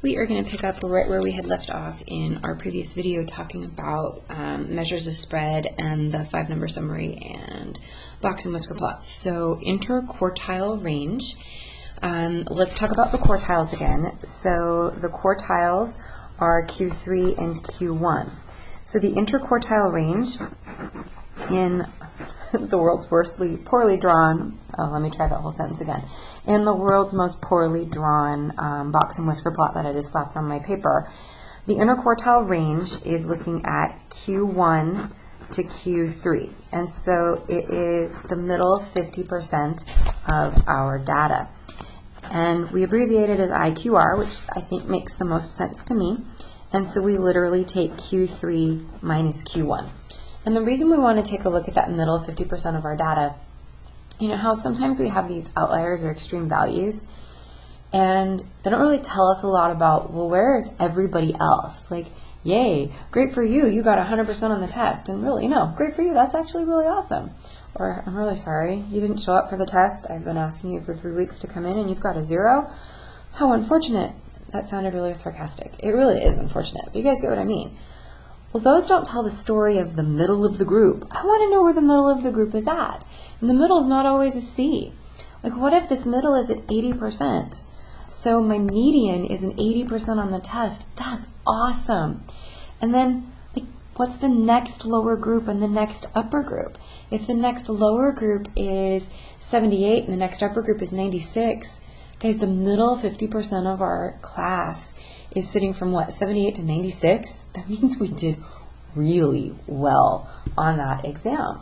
We are going to pick up right where we had left off in our previous video talking about measures of spread and the 5-number summary and box and whisker plots. So interquartile range. Let's talk about the quartiles again. So the quartiles are Q3 and Q1. So the interquartile range in the world's poorly drawn, let me try that whole sentence again. In the world's most poorly drawn box and whisker plot that I just slapped on my paper, the interquartile range is looking at Q1 to Q3. And so it is the middle 50% of our data. And we abbreviate it as IQR, which I think makes the most sense to me. And so we literally take Q3 minus Q1. And the reason we want to take a look at that middle 50% of our data, you know how sometimes we have these outliers or extreme values, and they don't really tell us a lot about, well, where is everybody else? Like, yay, great for you, you got 100% on the test. And really, no, great for you, that's actually really awesome. Or, I'm really sorry, you didn't show up for the test. I've been asking you for 3 weeks to come in and you've got a 0. How unfortunate. That sounded really sarcastic. It really is unfortunate, but you guys get what I mean. Well, those don't tell the story of the middle of the group. I want to know where the middle of the group is at. And the middle is not always a C. Like, what if this middle is at 80%? So my median is an 80% on the test. That's awesome. And then, like, what's the next lower group and the next upper group? If the next lower group is 78 and the next upper group is 96, guys, the middle 50% of our class is sitting from what, 78 to 96? That means we did really well on that exam.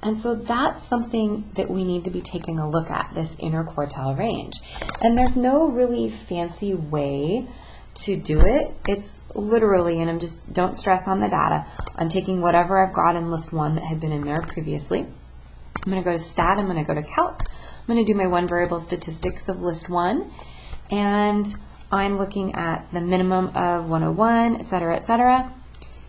And so that's something that we need to be taking a look at, this interquartile range. And there's no really fancy way to do it. It's literally, and don't stress on the data. I'm taking whatever I've got in list 1 that had been in there previously. I'm going to go to stat, I'm going to go to calc. I'm going to do my one variable statistics of list 1. And I'm looking at the minimum of 101, etc., etc.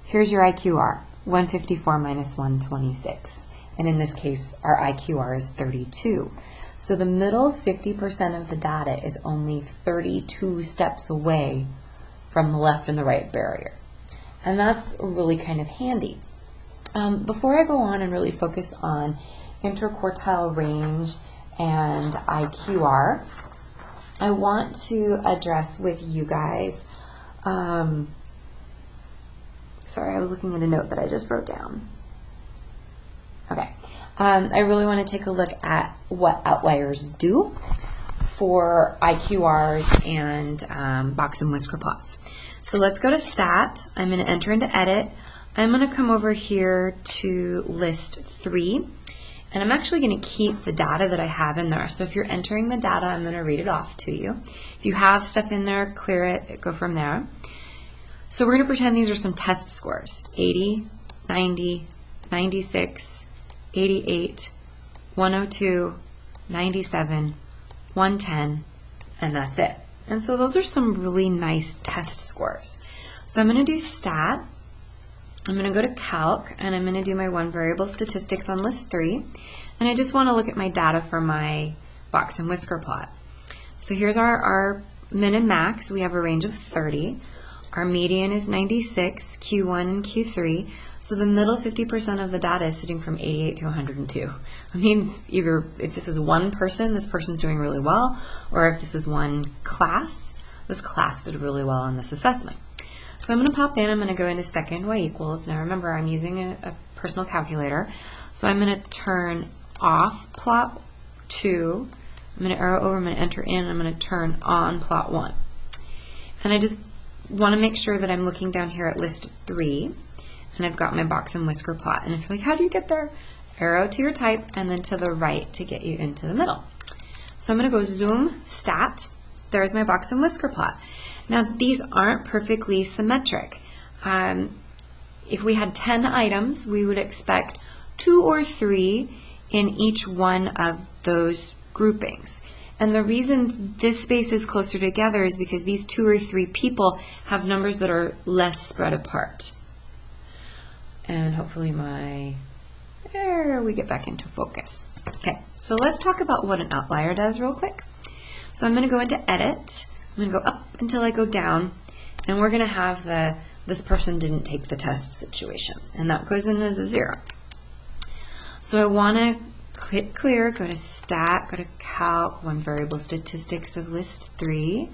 Here's your IQR, 154 minus 126. And in this case, our IQR is 32. So the middle 50% of the data is only 32 steps away from the left and the right barrier. And that's really kind of handy. Before I go on and really focus on interquartile range and IQR, I want to address with you guys, sorry, I was looking at a note that I just wrote down. Okay, I really want to take a look at what outliers do for IQRs and box and whisker plots. So let's go to stat. I'm going to enter into edit. I'm going to come over here to list 3. And I'm actually going to keep the data that I have in there. So if you're entering the data, I'm going to read it off to you. If you have stuff in there, clear it, go from there. So we're going to pretend these are some test scores. 80, 90, 96, 88, 102, 97, 110, and that's it. And so those are some really nice test scores. So I'm going to do stat. I'm going to go to calc, and I'm going to do my one variable statistics on list 3. And I just want to look at my data for my box and whisker plot. So here's our min and max. We have a range of 30. Our median is 96, Q1 and Q3. So the middle 50% of the data is sitting from 88 to 102. It means either if this is one person, this person's doing really well, or if this is one class, this class did really well on this assessment. So I'm going to pop in, I'm going to go into second y equals. Now remember, I'm using a personal calculator. So I'm going to turn off plot 2. I'm going to arrow over, I'm going to enter in, I'm going to turn on plot 1. And I just want to make sure that I'm looking down here at list 3. And I've got my box and whisker plot. And if you're like, how do you get there? Arrow to your type and then to the right to get you into the middle. So I'm going to go zoom, stat. There's my box and whisker plot. Now, these aren't perfectly symmetric. If we had 10 items, we would expect 2 or 3 in each one of those groupings. And the reason this space is closer together is because these 2 or 3 people have numbers that are less spread apart. And hopefully there we get back into focus. Okay, so let's talk about what an outlier does real quick. So I'm going to go into edit. I'm going to go up until I go down, and we're going to have the this person didn't take the test situation, and that goes in as a 0. So I want to click clear, go to stat, go to calc, one variable statistics of list 3,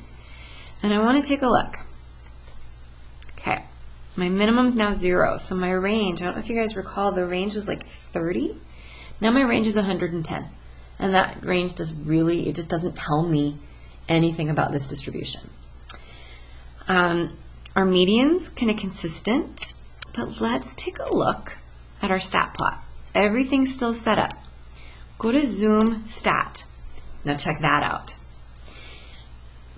and I want to take a look. Okay, my minimum's now 0, so my range, I don't know if you guys recall, the range was like 30. Now my range is 110, and that range does really, it just doesn't tell me anything about this distribution. Our median's kind of consistent, but let's take a look at our stat plot. Everything's still set up. Go to zoom stat. Now check that out.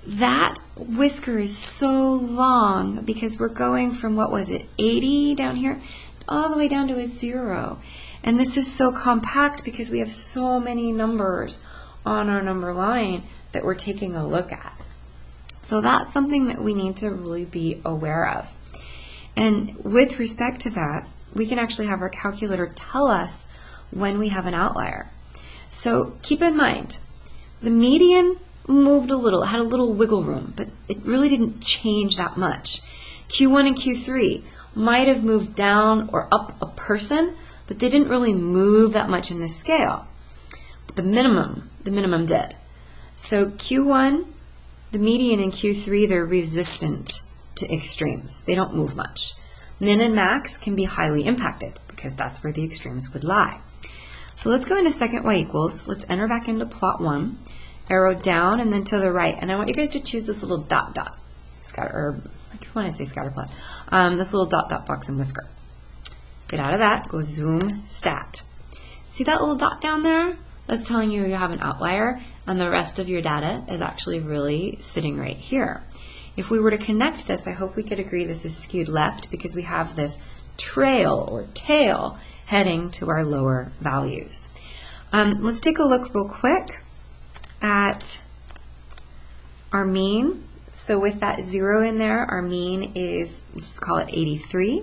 That whisker is so long because we're going from, what was it, 80 down here, all the way down to a 0. And this is so compact because we have so many numbers on our number line that we're taking a look at. So that's something that we need to really be aware of. And with respect to that, we can actually have our calculator tell us when we have an outlier. So keep in mind, the median moved a little, it had a little wiggle room, but it really didn't change that much. Q1 and Q3 might have moved down or up a person, but they didn't really move that much in the scale. But the minimum did. So Q1, the median, and Q3, they're resistant to extremes. They don't move much. Min and max can be highly impacted because that's where the extremes would lie. So let's go into second y equals. Let's enter back into plot 1, arrow down and then to the right. And I want you guys to choose this little dot dot, scatter, or I keep wanting to say scatter plot, this little dot dot box and whisker. Get out of that, go zoom stat. See that little dot down there? That's telling you have an outlier, and the rest of your data is actually really sitting right here. If we were to connect this, I hope we could agree this is skewed left because we have this trail or tail heading to our lower values. Let's take a look real quick at our mean. So with that 0 in there, our mean is, let's just call it 83.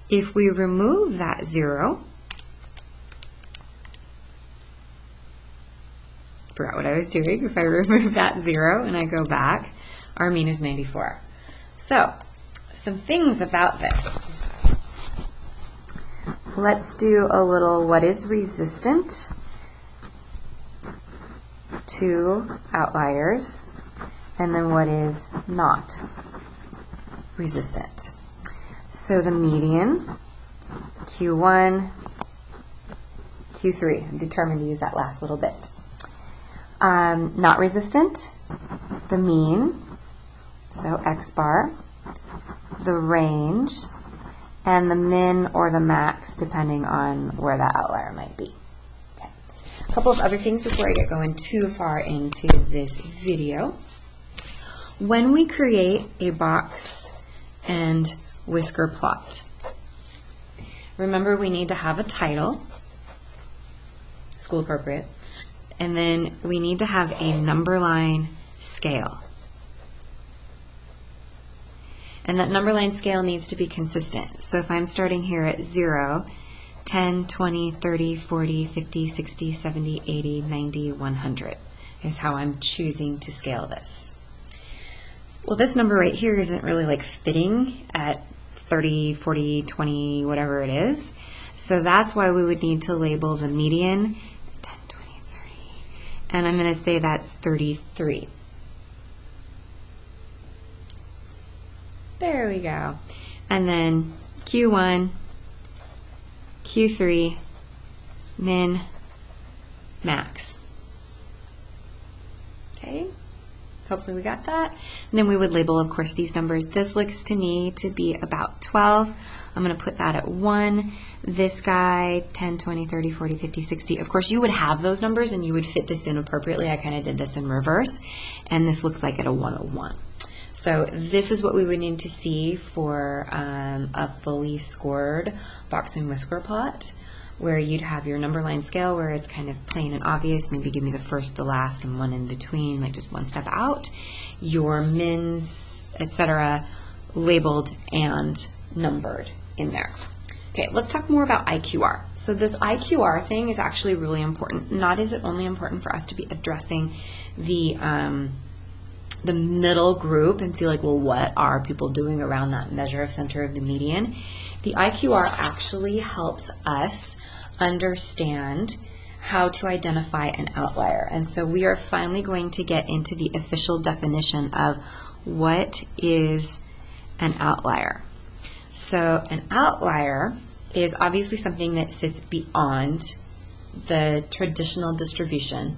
If we remove that 0, forgot what I was doing. If I remove that 0 and I go back, our mean is 94. So, some things about this. Let's do a little what is resistant to outliers, and then what is not resistant. So the median, Q1, Q3. I'm determined to use that last little bit. Not resistant, the mean, so X bar, the range, and the min or the max, depending on where that outlier might be. Okay. A couple of other things before I get going too far into this video. When we create a box and whisker plot, remember we need to have a title, school appropriate, and then we need to have a number line scale. And that number line scale needs to be consistent. So if I'm starting here at 0, 10, 20, 30, 40, 50, 60, 70, 80, 90, 100 is how I'm choosing to scale this. Well, this number right here isn't really like fitting at 30, 40, 20, whatever it is. So that's why we would need to label the median 10, 20, 30. And I'm going to say that's 33. There we go. And then Q1, Q3, min, max. Okay, hopefully we got that. And then we would label, of course, these numbers. This looks to me to be about 12. I'm going to put that at 1. This guy, 10, 20, 30, 40, 50, 60. Of course, you would have those numbers and you would fit this in appropriately. I kind of did this in reverse. And this looks like at a 101. So this is what we would need to see for a fully scored box and whisker plot, where you'd have your number line scale where it's kind of plain and obvious, maybe give me the first, the last, and one in between, like just one step out. Your mins, etc., labeled and numbered in there. Okay, let's talk more about IQR. So this IQR thing is actually really important. Not is it only important for us to be addressing the the middle group and see like, well, what are people doing around that measure of center of the median, the IQR actually helps us understand how to identify an outlier. And so we are finally going to get into the official definition of what is an outlier. So an outlier is obviously something that sits beyond the traditional distribution.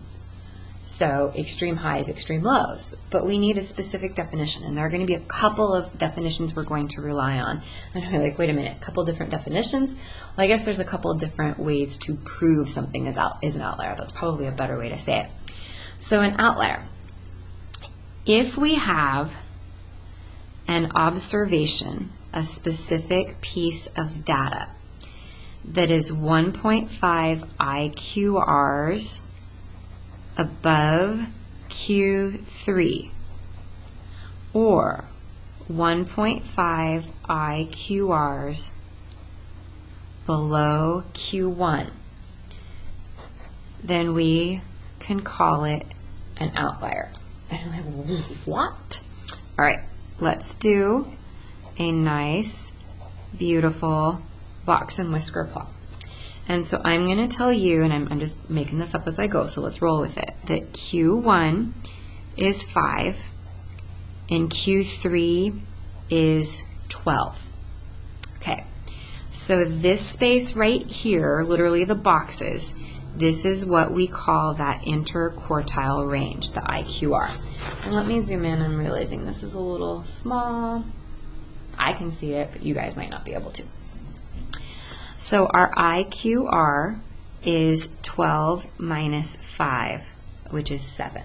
So extreme highs, extreme lows. But we need a specific definition, and there are going to be a couple of definitions we're going to rely on. And I'm like, wait a minute, a couple different definitions? Well, I guess there's a couple different ways to prove something is an outlier. That's probably a better way to say it. So an outlier. If we have an observation, a specific piece of data that is 1.5 IQRs above Q3 or 1.5 IQRs below Q1, then we can call it an outlier. And I'm like, what? All right, let's do a nice, beautiful box and whisker plot. And so I'm going to tell you, and I'm just making this up as I go, so let's roll with it, that Q1 is 5 and Q3 is 12. Okay, so this space right here, literally the boxes, this is what we call that interquartile range, the IQR. And let me zoom in. I'm realizing this is a little small. I can see it, but you guys might not be able to. So our IQR is 12 minus 5, which is 7.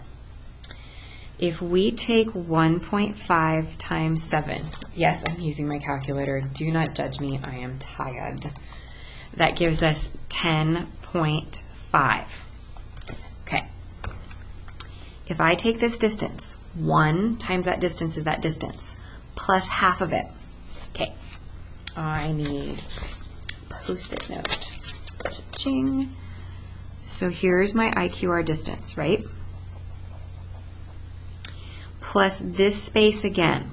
If we take 1.5 times 7, yes, I'm using my calculator. Do not judge me. I am tired. That gives us 10.5. Okay. If I take this distance, 1 times that distance is that distance, plus half of it. Okay. I need Post-it note. Ching. So here's my IQR distance, right? Plus this space again.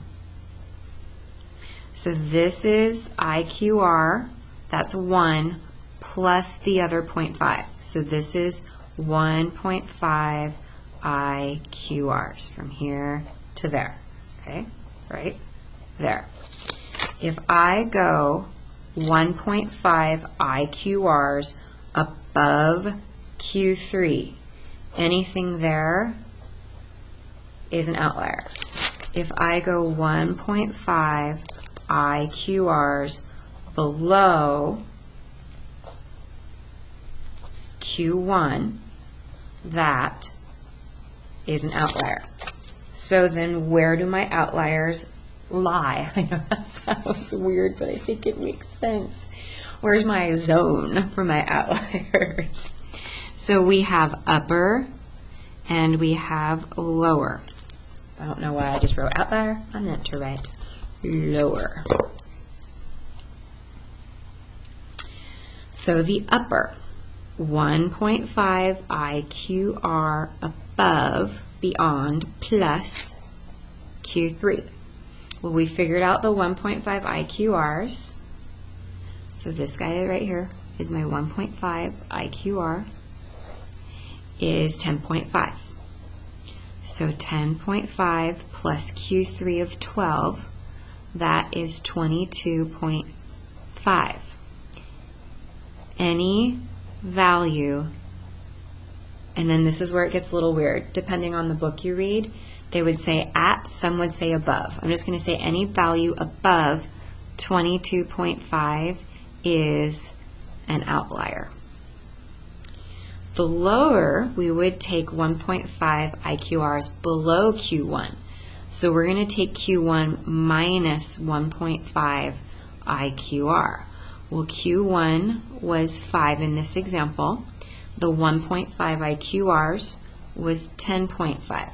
So this is IQR, that's 1, plus the other 0.5. So this is 1.5 IQRs from here to there. Okay, right there. If I go 1.5 IQRs above Q3, anything there is an outlier. If I go 1.5 IQRs below Q1, that is an outlier. So then where do my outliers lie? I know that sounds weird, but I think it makes sense. Where's my zone for my outliers? So we have upper and we have lower. I don't know why I just wrote outlier. I meant to write lower. So the upper, 1.5 IQR above, beyond, plus Q3. Well, we figured out the 1.5 IQRs. So this guy right here is my 1.5 IQR is 10.5. So 10.5 plus Q3 of 12, that is 22.5. Any value, and then this is where it gets a little weird. Depending on the book you read, they would say at, some would say above. I'm just going to say any value above 22.5 is an outlier. The lower, we would take 1.5 IQRs below Q1. So we're going to take Q1 minus 1.5 IQR. Well, Q1 was 5 in this example. The 1.5 IQRs was 10.5.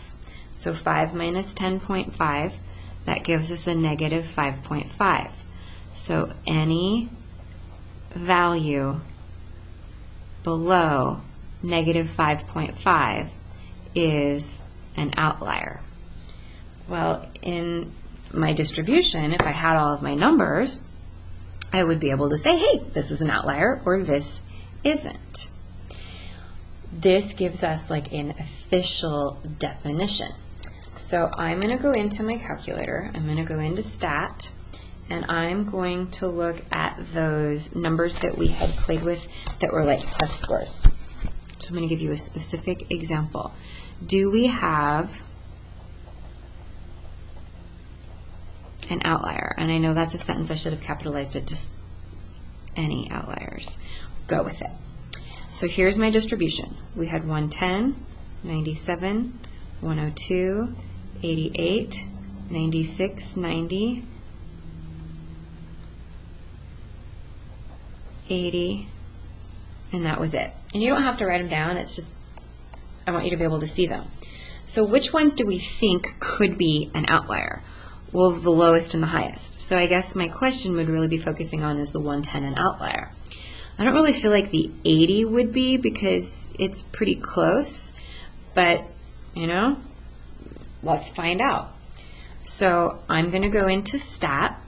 So 5 minus 10.5, that gives us a negative 5.5. So any value below negative 5.5 is an outlier. Well, in my distribution, if I had all of my numbers, I would be able to say, hey, this is an outlier or this isn't. This gives us like an official definition. So I'm going to go into my calculator, I'm going to go into Stat, and I'm going to look at those numbers that we had played with that were like test scores. So I'm going to give you a specific example. Do we have an outlier? And I know that's a sentence, I should have capitalized it, just any outliers. Go with it. So here's my distribution. We had 110, 97, 102, 88, 96, 90, 80, and that was it. And you don't have to write them down, it's just, I want you to be able to see them. So which ones do we think could be an outlier? Well, the lowest and the highest. So I guess my question would really be focusing on is the 110 an outlier. I don't really feel like the 80 would be because it's pretty close, but you know, let's find out. So I'm going to go into Stat.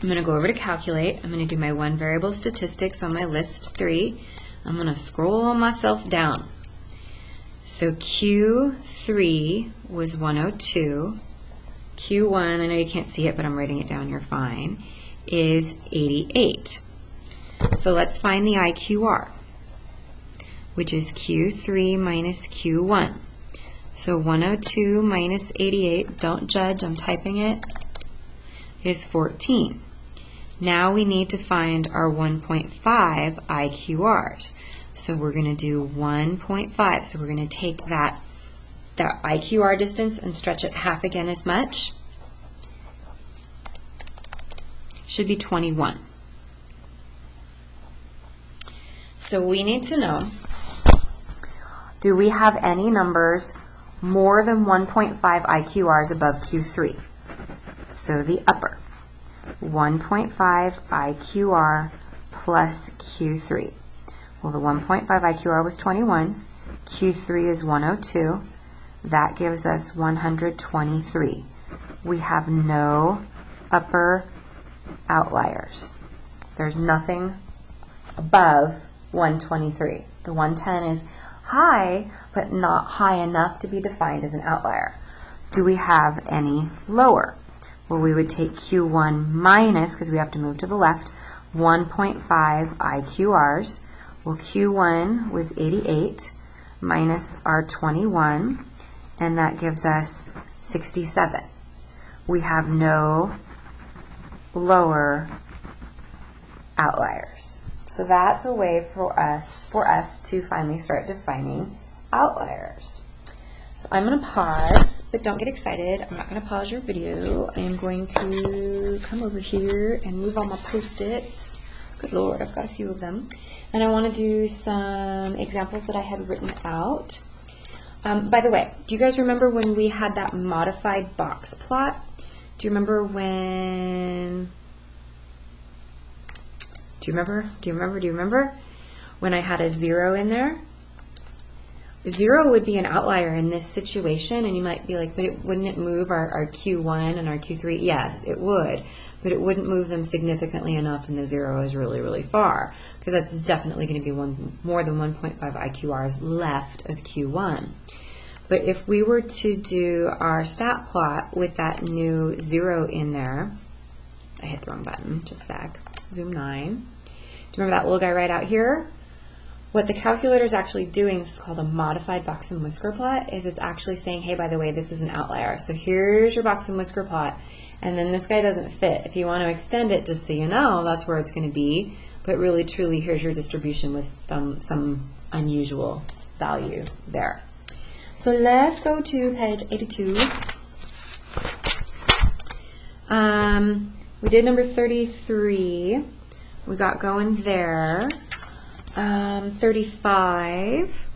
I'm going to go over to Calculate. I'm going to do my one variable statistics on my list 3. I'm going to scroll myself down. So Q3 was 102. Q1, I know you can't see it, but I'm writing it down, you're fine, is 88. So let's find the IQR, which is Q3 minus Q1. So 102 minus 88, don't judge, I'm typing it, is 14. Now we need to find our 1.5 IQRs. So we're going to do 1.5. So we're going to take that IQR distance and stretch it half again as much. Should be 21. So we need to know, do we have any numbers more than 1.5 IQRs above Q3? So the upper. 1.5 IQR plus Q3. Well, the 1.5 IQR was 21. Q3 is 102. That gives us 123. We have no upper outliers. There's nothing above 123. The 110 is high, but not high enough to be defined as an outlier. Do we have any lower? Well, we would take Q1 minus, because we have to move to the left, 1.5 IQRs. Well, Q1 was 88 minus our 21, and that gives us 67. We have no lower outliers. So that's a way for us to finally start defining outliers. So I'm going to pause, but don't get excited. I'm not going to pause your video. I am going to come over here and move all my Post-its. Good Lord, I've got a few of them. And I want to do some examples that I had written out. By the way, do you guys remember when we had that modified box plot? Do you remember when... Do you remember when I had a 0 in there? 0 would be an outlier in this situation, and you might be like, but wouldn't it move our Q1 and our Q3? Yes, it would, but it wouldn't move them significantly enough, and the 0 is really, really far, because that's definitely going to be more than 1.5 IQRs left of Q1. But if we were to do our stat plot with that new 0 in there, I hit the wrong button, just a sec, zoom 9. Do you remember that little guy right out here? What the calculator is actually doing, this is called a modified box and whisker plot, is it's actually saying, hey, by the way, this is an outlier. So here's your box and whisker plot, and then this guy doesn't fit. If you want to extend it, just so you know, that's where it's going to be. But really, truly, here's your distribution with some unusual value there. So let's go to page 82. We did number 33. We got going there. 35.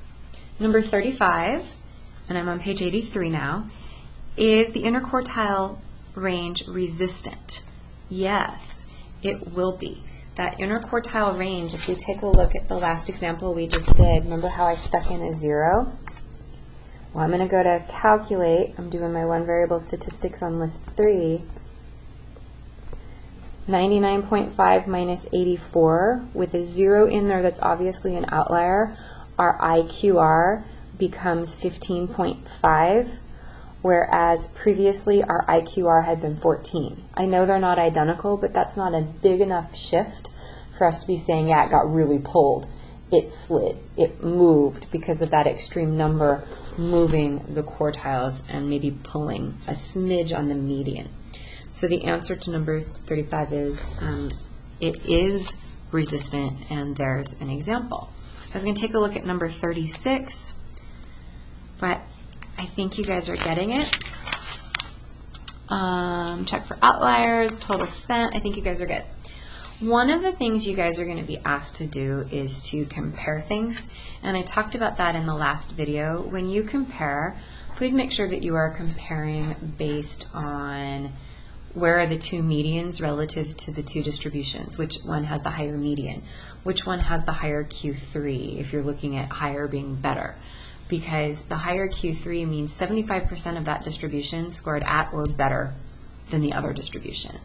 Number 35, and I'm on page 83 now, is the interquartile range resistant? Yes, it will be. That interquartile range, if we take a look at the last example we just did, remember how I stuck in a 0? Well, I'm going to go to calculate. I'm doing my one variable statistics on list 3. 99.5 minus 84, with a 0 in there that's obviously an outlier, our IQR becomes 15.5, whereas previously our IQR had been 14. I know they're not identical, but that's not a big enough shift for us to be saying, yeah, it got really pulled. It slid. It moved because of that extreme number moving the quartiles and maybe pulling a smidge on the median. So the answer to number 35 is it is resistant, and there's an example. I was going to take a look at number 36, but I think you guys are getting it. Check for outliers, total spent. I think you guys are good. One of the things you guys are going to be asked to do is to compare things, and I talked about that in the last video. When you compare, please make sure that you are comparing based on where are the two medians relative to the two distributions, which one has the higher median, which one has the higher Q3, if you're looking at higher being better. Because the higher Q3 means 75% of that distribution scored at or better than the other distribution.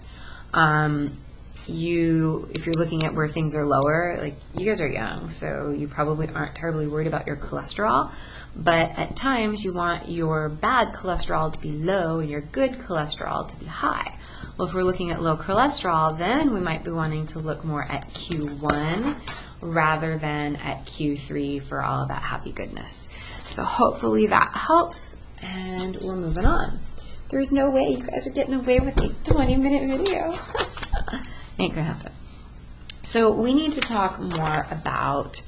If you're looking at where things are lower, like you guys are young, so you probably aren't terribly worried about your cholesterol, but at times you want your bad cholesterol to be low and your good cholesterol to be high. Well, if we're looking at low cholesterol, then we might be wanting to look more at Q1 rather than at Q3 for all of that happy goodness. So hopefully that helps, and we're moving on. There's no way you guys are getting away with a 20-minute video. Ain't gonna happen. So we need to talk more about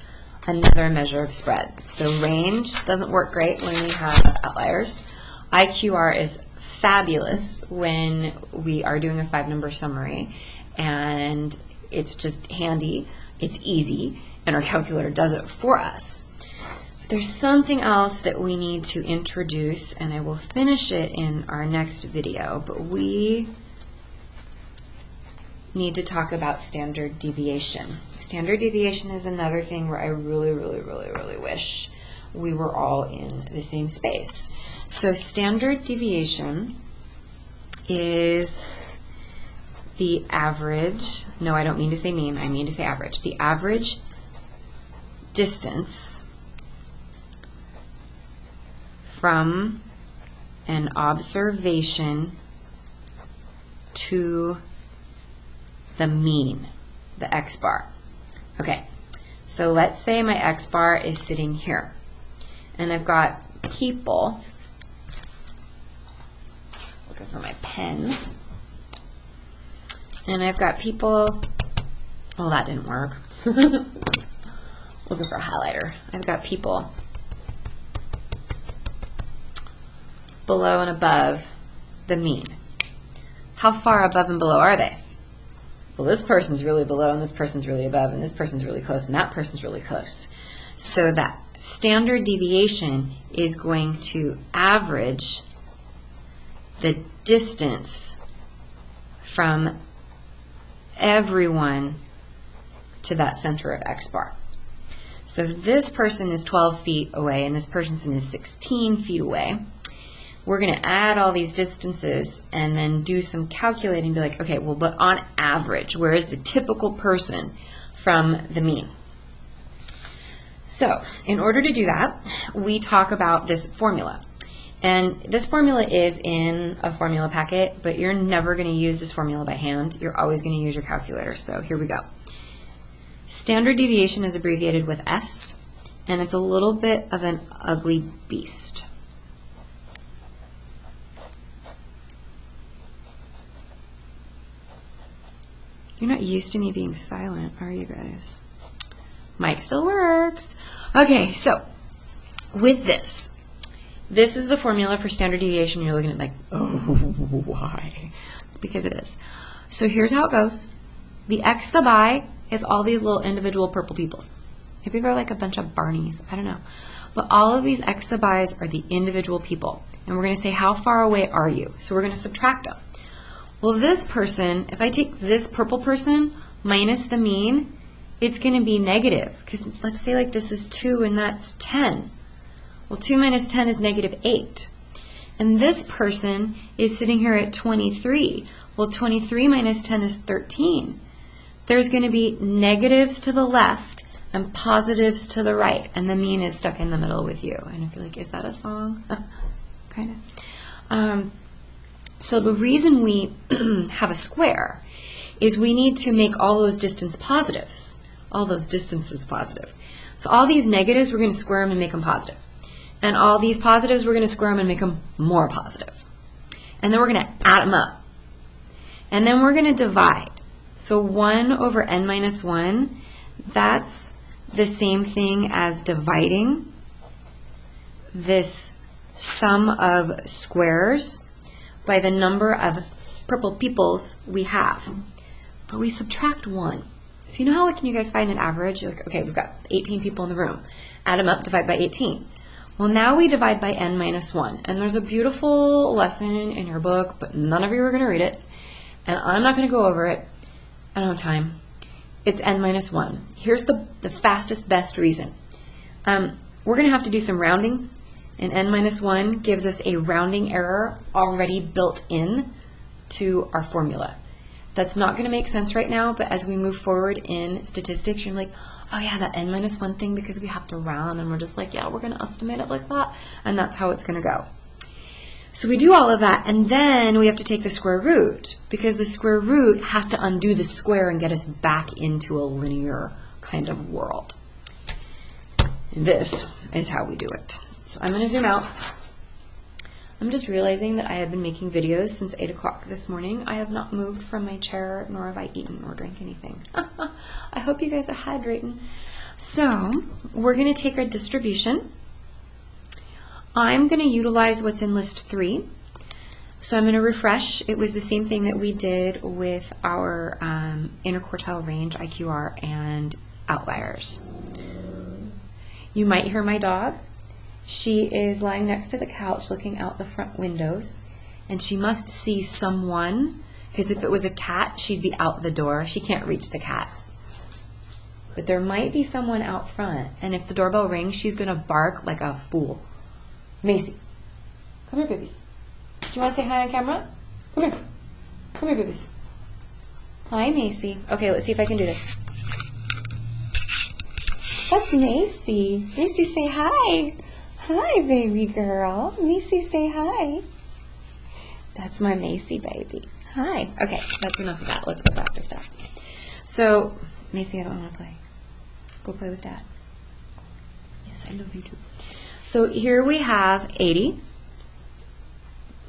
another measure of spread. So range doesn't work great when we have outliers. IQR is fabulous when we are doing a 5-number summary, and it's just handy, it's easy, and our calculator does it for us. But there's something else that we need to introduce, and I will finish it in our next video, but we need to talk about standard deviation. Standard deviation is another thing where I really wish we were all in the same space. So standard deviation is the average, no, I don't mean to say mean, I mean to say average. The average distance from an observation to the mean, the x bar. Okay, so let's say my x bar is sitting here, and I've got people, looking for my pen, and I've got people, oh, that didn't work. Looking for a highlighter. I've got people below and above the mean. How far above and below are they? Well, this person's really below, and this person's really above, and this person's really close, and that person's really close. So that standard deviation is going to average the distance from everyone to that center of x bar. So if this person is 12 feet away, and this person is 16 feet away, we're going to add all these distances and then do some calculating, be like, okay, well, but on average, where is the typical person from the mean? So in order to do that, we talk about this formula. And this formula is in a formula packet, but you're never going to use this formula by hand. You're always going to use your calculator. So here we go. Standard deviation is abbreviated with S, and it's a little bit of an ugly beast. You're not used to me being silent, are you guys? Mic still works. Okay, so with this is the formula for standard deviation. You're looking at like, oh, why? Because it is. So here's how it goes. The x sub I is all these little individual purple peoples. Maybe they're like a bunch of Barneys. I don't know. But all of these x sub i's are the individual people. And we're going to say, how far away are you? So we're going to subtract them. Well, this person, if I take this purple person minus the mean, it's going to be negative. Because let's say like this is 2 and that's 10. Well, 2 minus 10 is negative 8. And this person is sitting here at 23. Well, 23 minus 10 is 13. There's going to be negatives to the left and positives to the right, and the mean is stuck in the middle with you. And if you're like, is that a song? Kind of. So the reason we have a square is we need to make all those distance positives, all those distances positive. So all these negatives, we're going to square them and make them positive. And all these positives, we're going to square them and make them more positive. And then we're going to add them up. And then we're going to divide. So 1 over n minus 1, that's the same thing as dividing this sum of squares by the number of purple peoples we have. But we subtract 1. So you know how can you guys find an average? You're like, okay, we've got 18 people in the room. Add them up, divide by 18. Well, now we divide by n minus 1. And there's a beautiful lesson in your book, but none of you are going to read it. And I'm not going to go over it. I don't have time. It's n minus 1. Here's the fastest, best reason. We're going to have to do some rounding. And n minus 1 gives us a rounding error already built in to our formula. That's not going to make sense right now, but as we move forward in statistics, you're like, oh yeah, that n minus 1 thing, because we have to round, and we're just like, yeah, we're going to estimate it like that, and that's how it's going to go. So we do all of that, and then we have to take the square root, because the square root has to undo the square and get us back into a linear kind of world. And this is how we do it. So I'm going to zoom out. I'm just realizing that I have been making videos since 8 o'clock this morning. I have not moved from my chair, nor have I eaten or drank anything. I hope you guys are hydrating. So we're going to take our distribution. I'm going to utilize what's in list 3. So I'm going to refresh. It was the same thing that we did with our interquartile range, IQR, and outliers. You might hear my dog. She is lying next to the couch looking out the front windows, and she must see someone, because if it was a cat, she'd be out the door. She can't reach the cat. But there might be someone out front, and if the doorbell rings, she's going to bark like a fool. Macy, come here, babies. Do you want to say hi on camera? Come here. Come here, babies. Hi, Macy. Okay, let's see if I can do this. That's Macy. Macy, say hi. Hi, baby girl. Macy, say hi. That's my Macy baby. Hi. Okay, that's enough of that. Let's go back to stats. So, Macy, I don't want to play. Go play with Dad. Yes, I love you too. So here we have 80.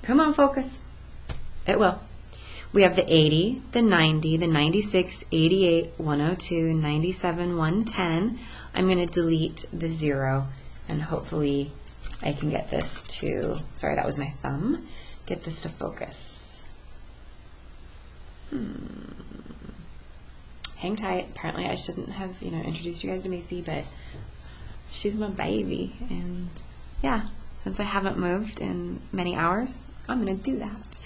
Come on, focus. It will. We have the 80, the 90, the 96, 88, 102, 97, 110. I'm going to delete the 0. And hopefully I can get this to, sorry, that was my thumb, get this to focus. Hang tight. Apparently I shouldn't have, introduced you guys to Macy, but she's my baby. And yeah, since I haven't moved in many hours, I'm going to do that.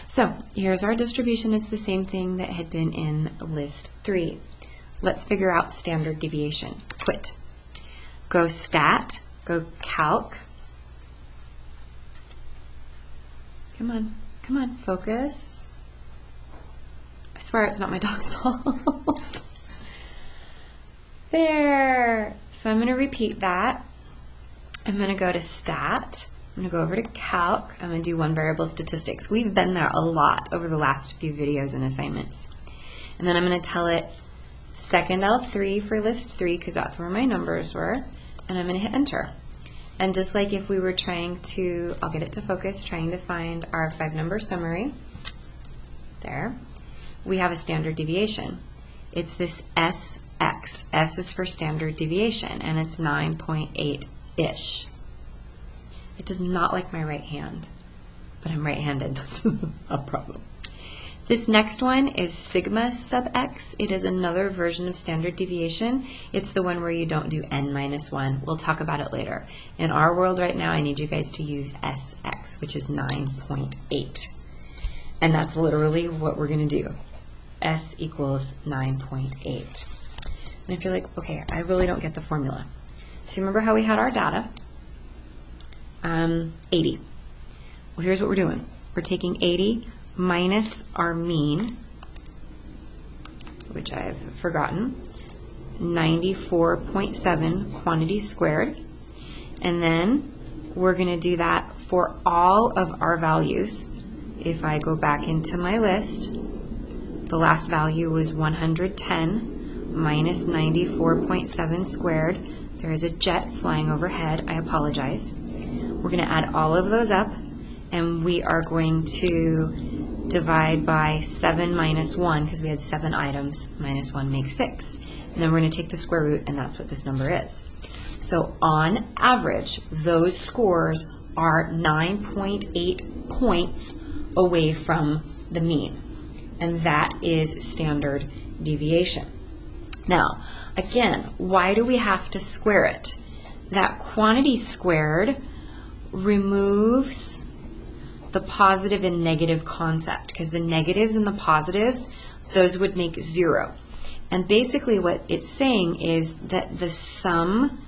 So here's our distribution. It's the same thing that had been in list 3. Let's figure out standard deviation. Quit. Go stat, go calc. Come on, focus. I swear it's not my dog's fault. There. So I'm going to repeat that. I'm going to go to stat. I'm going to go over to calc. I'm going to do one variable statistics. We've been there a lot over the last few videos and assignments. And then I'm going to tell it second L3 for list 3 because that's where my numbers were. And I'm going to hit enter. And just like if we were trying to, I'll get it to focus, trying to find our 5-number summary, there, we have a standard deviation. It's this SX. S is for standard deviation, and it's 9.8-ish. It does not like my right hand, but I'm right-handed. That's a problem. This next one is sigma sub x. It is another version of standard deviation. It's the one where you don't do n-1. We'll talk about it later. In our world right now, I need you guys to use sx, which is 9.8. And that's literally what we're going to do. S equals 9.8. And if you're like, okay, I really don't get the formula. So remember how we had our data? 80. Well, here's what we're doing. We're taking 80 minus our mean, which I've forgotten, 94.7 quantity squared, and then we're going to do that for all of our values. If I go back into my list, the last value was 110 minus 94.7 squared. There is a jet flying overhead. I apologize. We're going to add all of those up, and we are going to divide by 7 minus 1, because we had 7 items. Minus 1 makes 6. And then we're going to take the square root, and that's what this number is. So on average, those scores are 9.8 points away from the mean. And that is standard deviation. Now, again, why do we have to square it? That quantity squared removes the positive and negative concept, because the negatives and the positives, those would make 0. And basically what it's saying is that the sum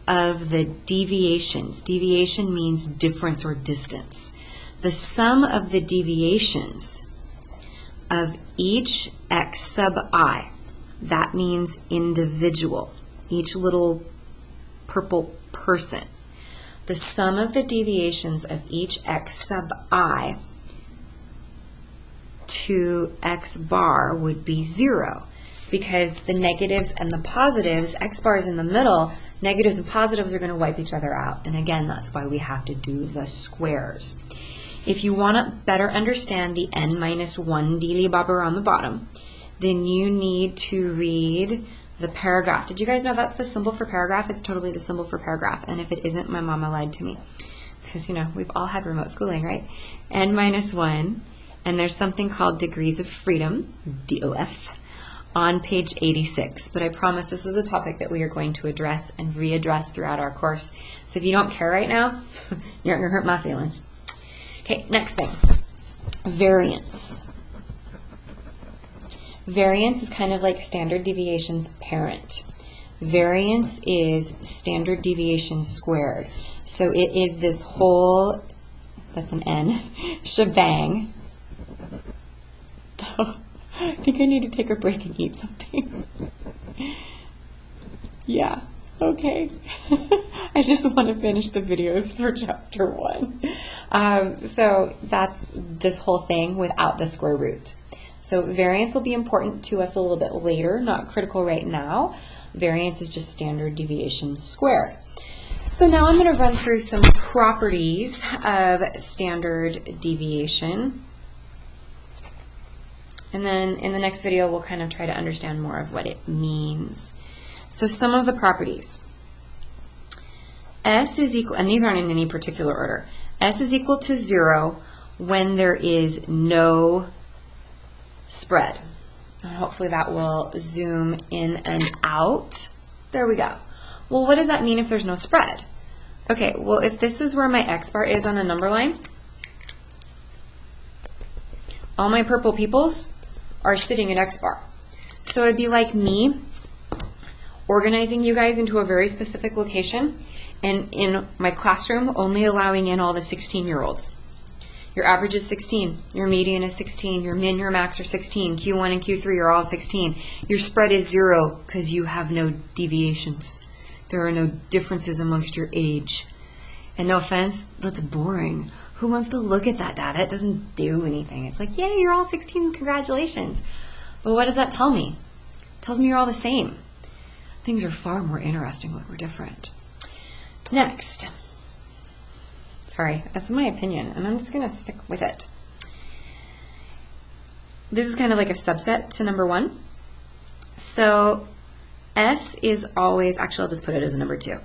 of the deviations, deviation means difference or distance, the sum of the deviations of each x sub I, that means individual, each little purple person, the sum of the deviations of each x sub I to x bar would be 0, because the negatives and the positives, x bar is in the middle, negatives and positives are going to wipe each other out. And again, that's why we have to do the squares. If you want to better understand the n minus 1 dealy bobber on the bottom, then you need to read the paragraph. Did you guys know that's the symbol for paragraph? It's totally the symbol for paragraph. And if it isn't, my mama lied to me. Because, you know, we've all had remote schooling, right? N minus 1. And there's something called degrees of freedom, DOF, on page 86. But I promise this is a topic that we are going to address and readdress throughout our course. So if you don't care right now, you're not going to hurt my feelings. Okay, next thing, variance. Variance is kind of like standard deviation's parent. Variance is standard deviation squared. So it is this whole, that's an N, shebang. I think I need to take a break and eat something. Yeah, okay. I just want to finish the videos for chapter 1. So that's this whole thing without the square root. So variance will be important to us a little bit later, not critical right now. Variance is just standard deviation squared. So now I'm going to run through some properties of standard deviation. And then in the next video, we'll kind of try to understand more of what it means. So some of the properties. S is equal, and these aren't in any particular order. S is equal to 0 when there is no spread. And hopefully that will zoom in and out. There we go. Well, what does that mean if there's no spread? Okay, well, if this is where my x bar is on a number line, all my purple peoples are sitting at x bar. So it'd be like me organizing you guys into a very specific location, and in my classroom only allowing in all the 16-year-olds. Your average is 16, your median is 16, your min, your max are 16, Q1 and Q3 are all 16. Your spread is 0 because you have no deviations. There are no differences amongst your age. And no offense, that's boring. Who wants to look at that data? It doesn't do anything. It's like, yay, you're all 16, congratulations. But what does that tell me? It tells me you're all the same. Things are far more interesting when we're different. Next. Sorry, that's my opinion, and I'm just going to stick with it. This is kind of like a subset to number 1. So S is always, actually I'll just put it as a number 2.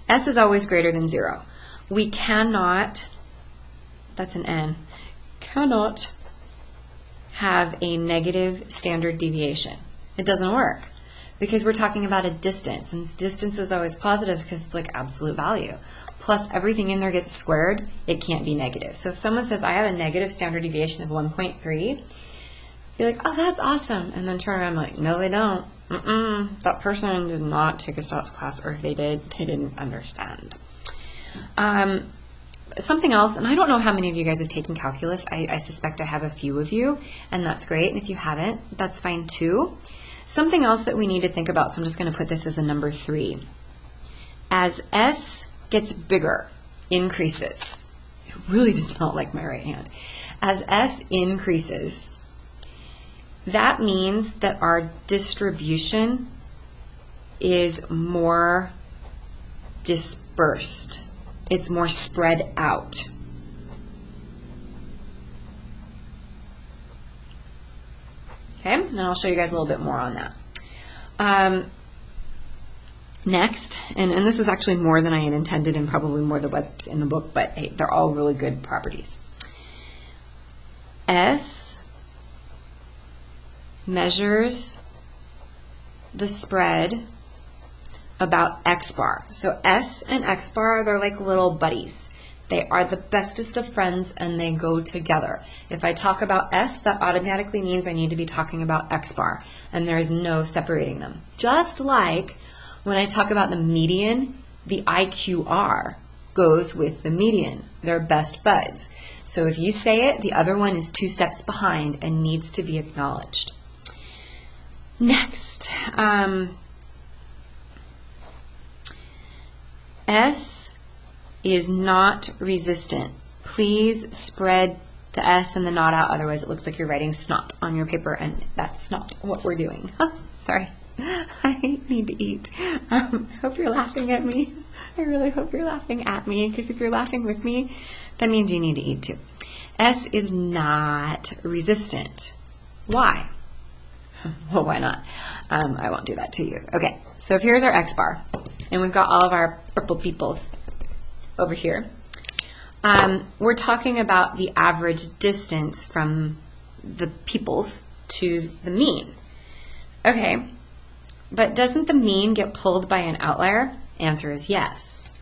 S is always greater than 0. We cannot, that's an N, cannot have a negative standard deviation. It doesn't work because we're talking about a distance, and distance is always positive because it's like absolute value. Plus everything in there gets squared, it can't be negative. So if someone says, I have a negative standard deviation of 1.3, you're like, oh, that's awesome. And then turn around and like, no, they don't. That person did not take a stats class, or if they did, they didn't understand. Something else, and I don't know how many of you guys have taken calculus. I suspect I have a few of you, and that's great. And if you haven't, that's fine too. Something else that we need to think about, so I'm just going to put this as a number 3. As S gets bigger, increases. It really does not like my right hand. As S increases, that means that our distribution is more dispersed. It's more spread out. Okay, and I'll show you guys a little bit more on that. Next, and this is actually more than I had intended and probably more than what's in the book, but hey, they're all really good properties. S measures the spread about X bar. So S and X bar, they're like little buddies. They are the bestest of friends and they go together. If I talk about S, that automatically means I need to be talking about X bar, and there is no separating them. Just like when I talk about the median, the IQR goes with the median. They're best buds. So if you say it, the other one is 2 steps behind and needs to be acknowledged. Next, S is not resistant. Please spread the S and the not out, otherwise it looks like you're writing snot on your paper, and that's not what we're doing. Sorry, I need to eat. I hope you're laughing at me. I really hope you're laughing at me, because if you're laughing with me, that means you need to eat too. S is not resistant. Why? Well, why not? I won't do that to you. Okay, so if here's our X bar, and we've got all of our purple peoples over here. We're talking about the average distance from the peoples to the mean. Okay, but doesn't the mean get pulled by an outlier? Answer is yes.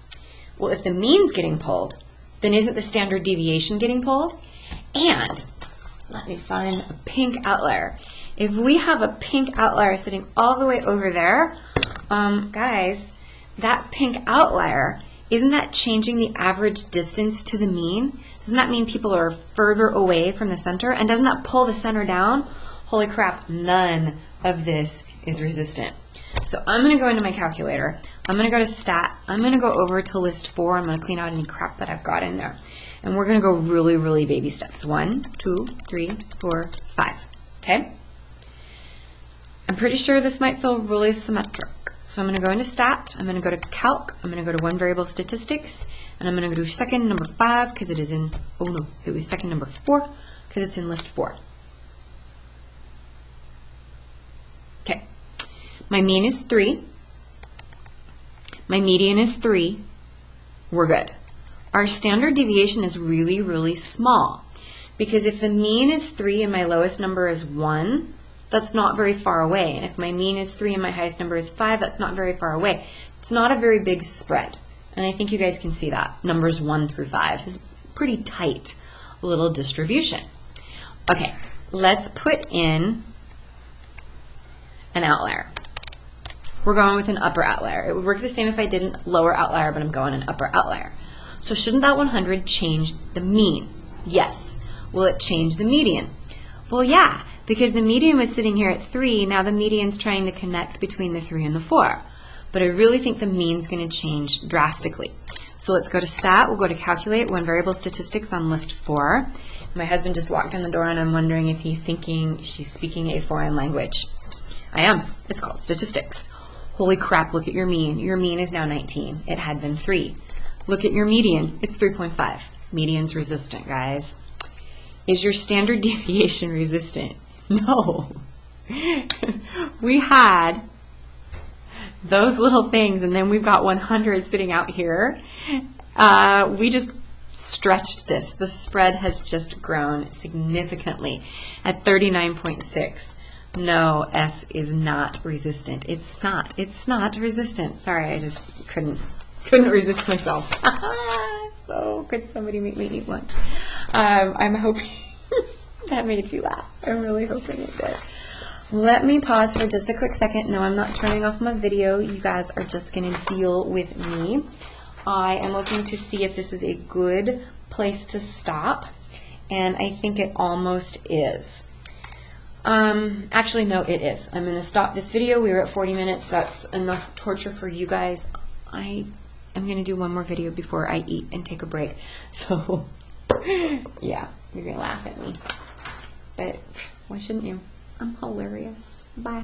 Well, if the mean's getting pulled, then isn't the standard deviation getting pulled? And let me find a pink outlier. If we have a pink outlier sitting all the way over there, guys, that pink outlier, isn't that changing the average distance to the mean? Doesn't that mean people are further away from the center? And doesn't that pull the center down? Holy crap, none of this is resistant. So I'm going to go into my calculator. I'm going to go to stat. I'm going to go over to list 4. I'm going to clean out any crap that I've got in there. And we're going to go really, really baby steps. 1, 2, 3, 4, 5. Okay? I'm pretty sure this might feel really symmetric. So I'm going to go into stat, I'm going to go to calc, I'm going to go to one variable statistics, and I'm going to go to second number 5 because it is in, oh no, it was second number 4 because it's in list 4. Okay, my mean is 3, my median is 3, we're good. Our standard deviation is really, really small because if the mean is 3 and my lowest number is 1, that's not very far away. And if my mean is 3 and my highest number is 5, that's not very far away. It's not a very big spread. And I think you guys can see that. Numbers 1 through 5 is pretty tight little distribution. Okay, let's put in an outlier. We're going with an upper outlier. It would work the same if I did a lower outlier, but I'm going an upper outlier. So shouldn't that 100 change the mean? Yes. Will it change the median? Well, yeah. Because the median was sitting here at 3, now the median's trying to connect between the 3 and the 4. But I really think the mean's going to change drastically. So let's go to stat, we'll go to calculate, one variable statistics on list 4. My husband just walked in the door and I'm wondering if he's thinking she's speaking a foreign language. I am. It's called statistics. Holy crap, look at your mean. Your mean is now 19. It had been 3. Look at your median. It's 3.5. Median's resistant, guys. Is your standard deviation resistant? No. We had those little things, and then we've got 100 sitting out here. We just stretched this. The spread has just grown significantly at 39.6. No, S is not resistant. It's not. It's not resistant. Sorry, I just couldn't resist myself. So could somebody make me eat lunch? I'm hoping that made you laugh. I'm really hoping it did. Let me pause for just a quick second. No, I'm not turning off my video. You guys are just going to deal with me I am looking to see if this is a good place to stop, and I think it almost is. Actually, no, it is. I'm going to stop this video. We were at 40 minutes. That's enough torture for you guys. I'm going to do one more video before I eat and take a break. So, yeah, you're going to laugh at me. But why shouldn't you? I'm hilarious. Bye.